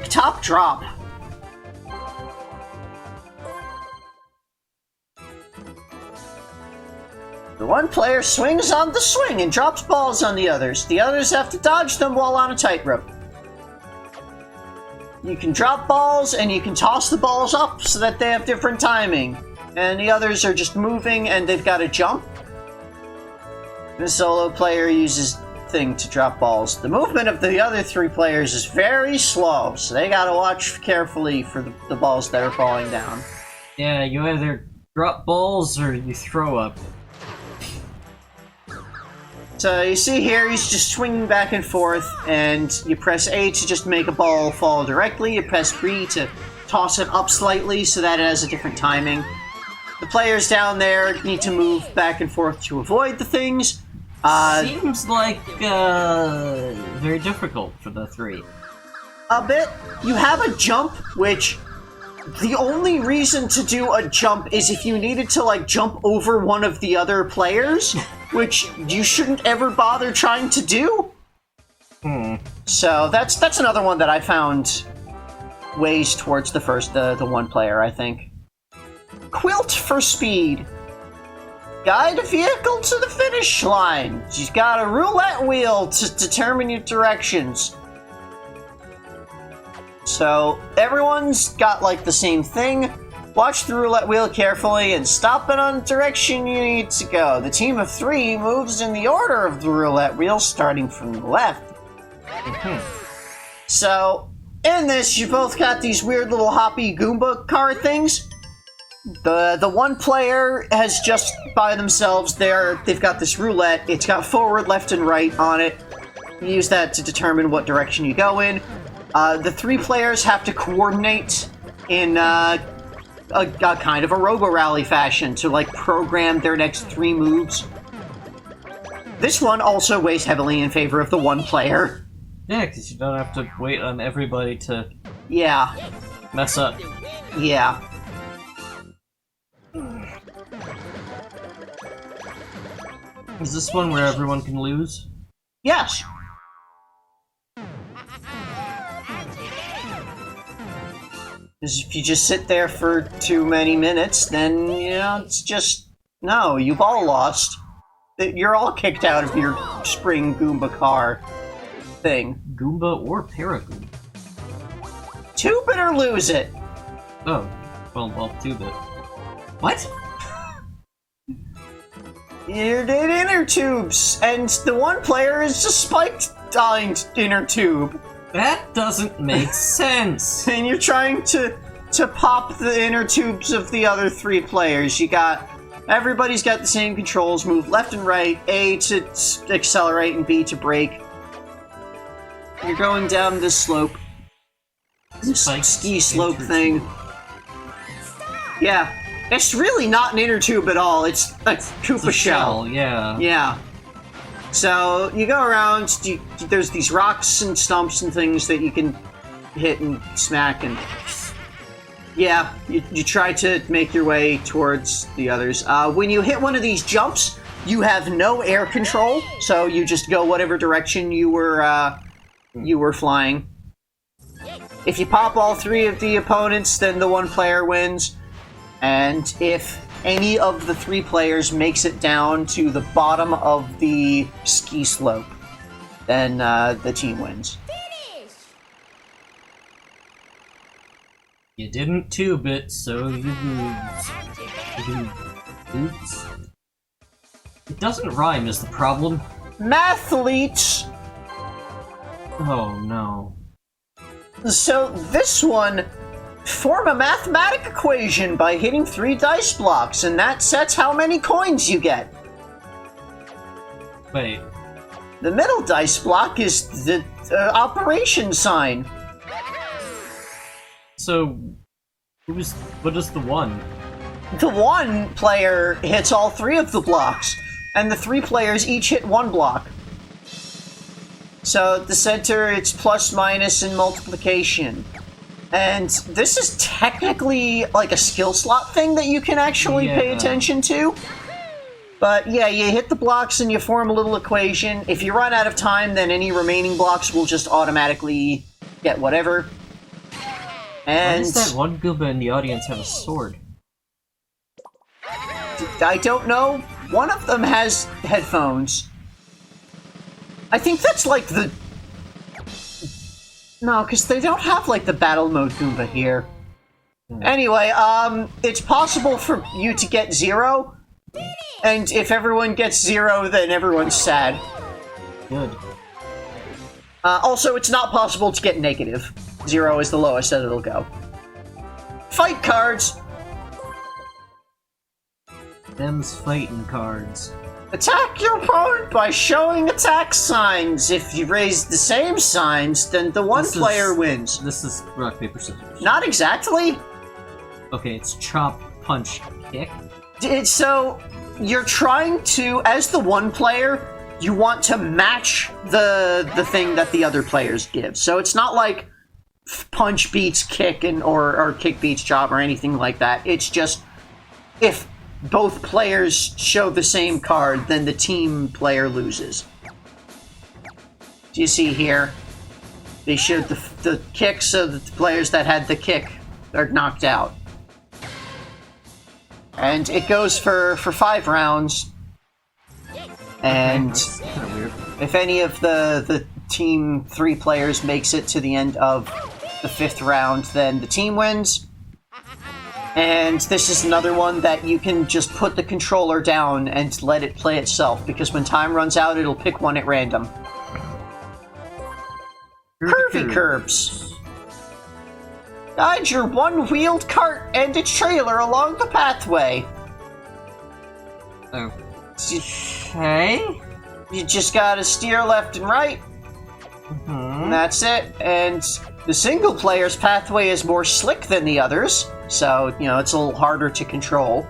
quick top drop. The one player swings on the swing and drops balls on the others. The others have to dodge them while on a tightrope. You can drop balls and you can toss the balls up so that they have different timing. And the others are just moving and they've got to jump. The solo player uses thing to drop balls. The movement of the other three players is very slow, so they gotta watch carefully for the balls that are falling down. Yeah, you either drop balls or you throw up. So you see here, he's just swinging back and forth, and you press A to just make a ball fall directly, you press B to toss it up slightly so that it has a different timing. The players down there need to move back and forth to avoid the things. Seems like, very difficult for the three. A bit. You have a jump, which the only reason to do a jump is if you needed to, like, jump over one of the other players, which you shouldn't ever bother trying to do. So that's another one that I found ways towards the one player, I think. Quilt for speed. Guide a vehicle to the finish line. You've got a roulette wheel to determine your directions. So everyone's got like the same thing. Watch the roulette wheel carefully and stop it on the direction you need to go. The team of three moves in the order of the roulette wheel, starting from the left. So in this, you both got these weird little hoppy Goomba car things. The one player has just by themselves they've got this roulette. It's got forward, left, and right on it. You use that to determine what direction you go in. The three players have to coordinate in a kind of a robo-rally fashion to like program their next three moves. This one also weighs heavily in favor of the one player. Yeah, because you don't have to wait on everybody to mess up. Yeah. Is this one where everyone can lose? Yes. Because if you just sit there for too many minutes, then, you know, it's just... No, you've all lost. You're all kicked out of your spring Goomba car thing. Goomba or Paragoomba? Tube it or lose it. Oh, well, tube it. What? You're in inner tubes, and the one player is just spiked on inner tube. That doesn't make sense. And you're trying to pop the inner tubes of the other three players. Everybody's got the same controls, move left and right, A to accelerate and B to brake. You're going down this slope. This ski slope thing. Yeah. It's really not an inner tube at all. It's a Koopa shell. Yeah. Yeah. So you go around. There's these rocks and stumps and things that you can hit and smack, and yeah, you try to make your way towards the others. When you hit one of these jumps, you have no air control, so you just go whatever direction you were flying. If you pop all three of the opponents, then the one player wins. And if any of the three players makes it down to the bottom of the ski slope, then the team wins. You didn't tube it, so you lose. Oops. It doesn't rhyme is the problem. Mathletes! Oh no. So this one... Form a mathematic equation by hitting 3 dice blocks, and that sets how many coins you get. Wait. The middle dice block is the operation sign. So, what is the one? The one player hits all 3 of the blocks, and the 3 players each hit 1 block. So at the center, it's plus, minus, and multiplication. And this is technically like a skill slot thing that you can actually pay attention to. But yeah, you hit the blocks and you form a little equation. If you run out of time, then any remaining blocks will just automatically get whatever. And why does that one Goomba in the audience have a sword? I don't know. One of them has headphones. I think that's like the... No, because they don't have like the battle mode Goomba here. Anyway, it's possible for you to get 0, and if everyone gets 0, then everyone's sad. Good. Also, it's not possible to get negative. 0 is the lowest that it'll go. Fight cards! Them's fighting cards. Attack your opponent by showing attack signs. If you raise the same signs, then the one player wins. This is rock, paper, scissors. Not exactly. Okay, it's chop, punch, kick. So, you're trying to, as the one player, you want to match the thing that the other players give. So it's not like punch beats kick or kick beats chop or anything like that. It's just, if both players show the same card, then the team player loses. Do you see here? They showed the kick, so that the players that had the kick are knocked out. And it goes for 5 rounds. And That's kind of weird. if any of the team 3 players makes it to the end of the 5th round, then the team wins. And this is another one that you can just put the controller down and let it play itself, because when time runs out, it'll pick one at random. Curvy Curbs. Guide your one-wheeled cart and its trailer along the pathway. Okay. You just gotta steer left and right. And that's it. And the single player's pathway is more slick than the others, so, you know, it's a little harder to control.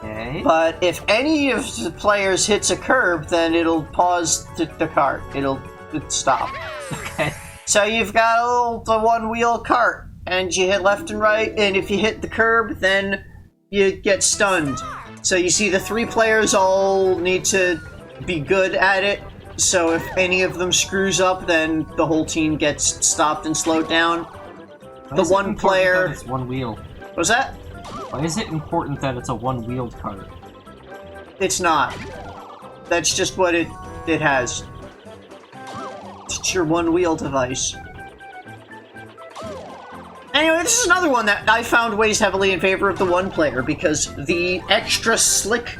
Okay. But if any of the players hits a curb, then it'll pause the cart. It'll stop. Okay. So you've got the one-wheel cart, and you hit left and right, and if you hit the curb, then you get stunned. So you see the 3 players all need to be good at it, so if any of them screws up, then the whole team gets stopped and slowed down. The one player... It's one wheel. What was that? Why is it important that it's a one-wheeled cart? It's not. That's just what it has. It's your one-wheel device. Anyway, this is another one that I found weighs heavily in favor of the one player, because the extra slick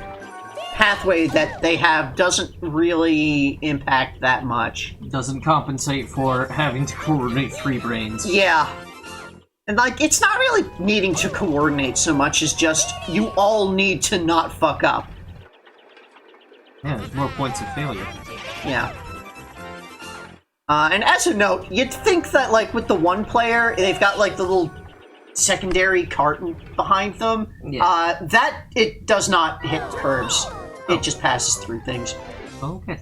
pathway that they have doesn't really impact that much. Doesn't compensate for having to coordinate 3 brains. Yeah. And, like, it's not really needing to coordinate so much as just, you all need to not fuck up. Yeah, there's more points of failure. Yeah. And as a note, you'd think that, like, with the one player, they've got, like, the little secondary cart behind them. Yeah. That, it does not hit curbs. It just passes through things. Okay.